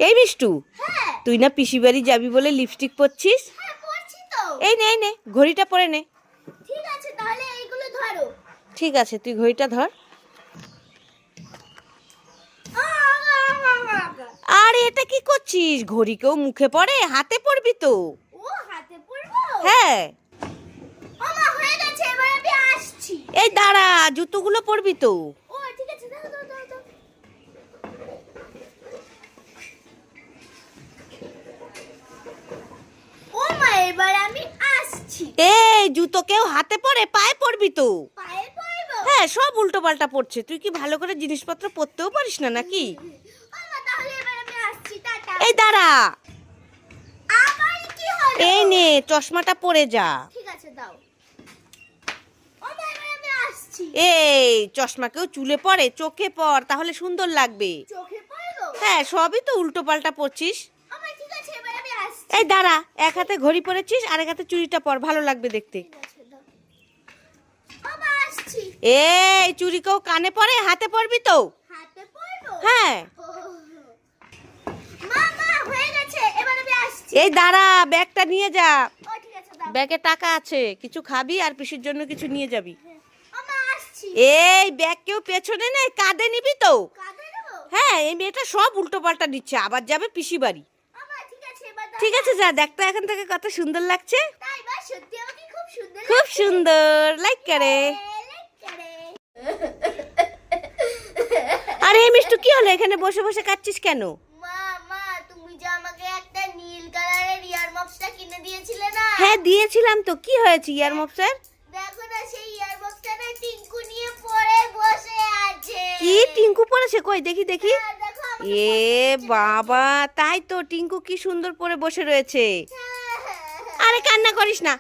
এই মিষ্টু, তুই না পিসি বাড়ি যাবি বলে লিপস্টিক পরছিস? এই নে এই নে, ঘড়িটা পরে নে। ঠিক আছে, তাহলে এইগুলো ধরো। ঠিক আছে, তুই ঘড়িটা ধর। আর এটা কি করছিস? ঘড়ি কেউ মুখে পড়ে? হাতে পড়বি তো। ও, হাতে পরবো? হ্যাঁ। ওমা, হয়ে গেছে, এবার আমি আসছি। এই দাঁড়া, জুতোগুলো পরবি তো। ও ঠিক আছে, দাও দাও দাও দাও। ওমা, এবার আমি আসছি। এই জুতো কেউ হাতে পরে? পায়ে পরবি তো। পায়ে পরবো? হ্যাঁ, সব উল্টো পাল্টা পড়ছে। তুই কি ভালো করে জিনিসপত্র পরতেও পারিস না নাকি? ওমা, তাহলে এবার আমি আসছি, টাটা। এই দাঁড়া, আবার কি হলো? এই নে চশমাটা পরে যা। ঠিক আছে, দাও। ওমা, এবার আমি আসছি। এই চশমা কেউ চুলে পরে? চোখে পর, তাহলে সুন্দর লাগবে। চোখে পরবো? হ্যাঁ, সবই তো উল্টো পাল্টা পরছিস। ওমা, ঠিক আছে, এবার আমি আসছি। এই দাঁড়া, এক হাতে ঘড়ি পরেছিস, আরেক হাতে চুড়িটা পর, ভালো লাগবে দেখতে। ঠিক আছে, দাও। ওমা, আসছি। এই চুড়ি কেউ কানে পরে? হাতে পরবি তো। হাতে পরবো? হ্যাঁ। ও, মা মা, হয়ে গেছে, এবার আমি আসছি। এই দাঁড়া, ব্যাগটা নিয়ে যা। ও ঠিক আছে, দাও। ব্যাগে টাকা আছে, কিছু খাবি আর পিসির জন্য কিছু নিয়ে যাবি। ওমা, আসছি। এই ব্যাগ কেউ পেছনে নেই, কাঁধে নিবি তো। কাঁধে নেবো? হ্যাঁ, এই মেয়েটা সব উল্টো পাল্টা দিচ্ছে, আবার যাবে পিসি বাড়ি। ওমা, ঠিক আছে, এবার দাও। ঠিক আছে, যা, দেখতো এখন থেকে কত সুন্দর লাগছে। তাই বা, সত্যি আমাকে খুব সুন্দর খুব লাগছে। সুন্দর লাইক করে। লাইক করে। আরে এই মিষ্টু, কি হলো? এখানে বসে বসে কাচ্ছিস কেন? মা মা, তুমি যে আমাকে একটা নীল কালারের ইয়ারমপসটা কিনে দিয়েছিলে না? হ্যাঁ দিয়েছিলাম তো, কি হয়েছে ইয়ারমপসের? দেখো না, সেই ইয়ারমপসটা না টিঙ্কু নিয়ে পড়ে বসে আছে। কি টিঙ্কু পড়েছে? কই দেখি দেখি। হ্যাঁ, দেখো, আমাকে এ বাবা, তাই তো, টিঙ্কু কি সুন্দর পরে বসে রয়েছে। আরে কান্না করিস না,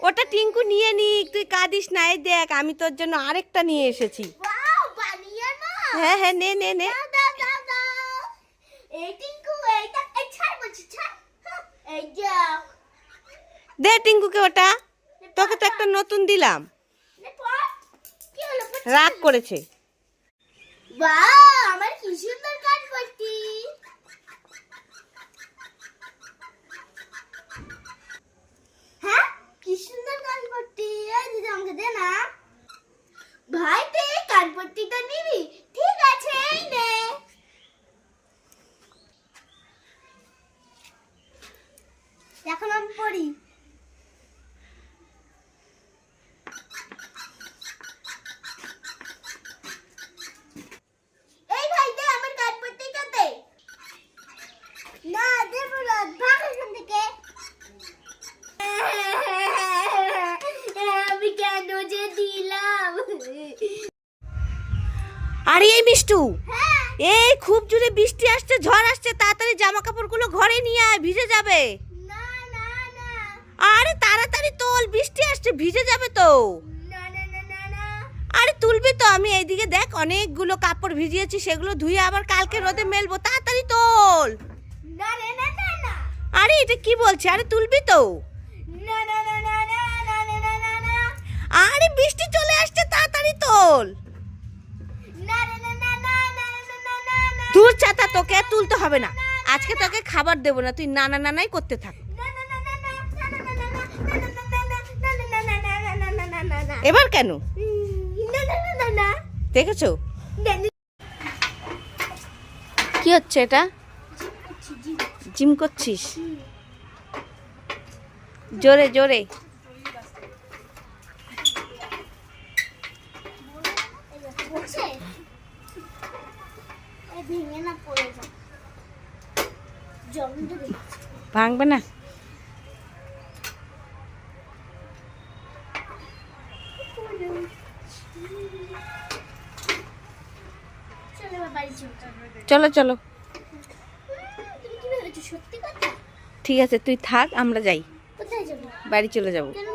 ওটা টিঙ্কু নিয়ে নিক, তুই কাঁদিস না। এই দেখ, আমি তোর জন্য আরেকটা নিয়ে এসেছি। ওয়াও, বানিয়ার মা। হ্যাঁ হ্যাঁ, নে নে নে। দাও দাও দাও দাও। এই টিঙ্কু, এইটা এই ছাড় বলছি, ছাড়। এই যাও। দে টিঙ্কুকে ওটা, তোকে তো একটা নতুন দিলাম। নে পড়। কি হলো? রাগ করেছে। বাহ, আমার কি সুন্দর কানপট্টি। হ্যাঁ, কি সুন্দর কানপট্টি। এই দিদি, আমাকে দে না। ভাই, তুই এই কানপট্টিটা নিবি? ঠিক আছে, এই নে। এখন আমি পড়ি। এই ভাই, দে আমার কানপট্টিটা দে। না, দেবো না, ভাগ এখান থেকে। আমি কেন যে দিলাম? আরে এই মিষ্টু, হ্যাঁ। এই খুব জোরে বৃষ্টি আসছে, ঝড় আসছে, তাড়াতাড়ি জামা কাপড়গুলো ঘরে নিয়ে আয়, ভিজে যাবে। না না না আরে তাড়াতাড়ি তোল, বৃষ্টি আসছে, ভিজে যাবে তো। না না না না না। আরে তুলবি তো, আমি এইদিকে দেখ অনেকগুলো কাপড় ভিজিয়েছি, সেগুলো ধুয়ে আবার কালকে রোদে মেলবো, তাড়াতাড়ি তোল। না না না না না। আরে এটা কি বলছে? আরে তুলবি তো। না না না না না না না না না না। আরে বৃষ্টি চলে আসছে, তাড়াতাড়ি তোল। না না না না না না না না না না। দূর ছাতা, তোকে আর তুলতে হবে না, আজকে তোকে খাবার দেবো না, তুই নানা নানাই করতে থাক। না না না না না না না না না না না না না না না না। এবার কেন? না না না না না। দেখেছো না না। কি হচ্ছে? এটা জিম করছিস? জোরে জোরে। বসে এই ভেঙে না পড়ে যা। জল দেবে? ভাঙবে না। চলো এবার বাড়ি চলো। চলো চলো। তুমি কি ভেবেছো সত্যি কথা? ঠিক আছে, তুই থাক, আমরা যাই, কোথায় যাবো? বাড়ি চলে যাবো। কেন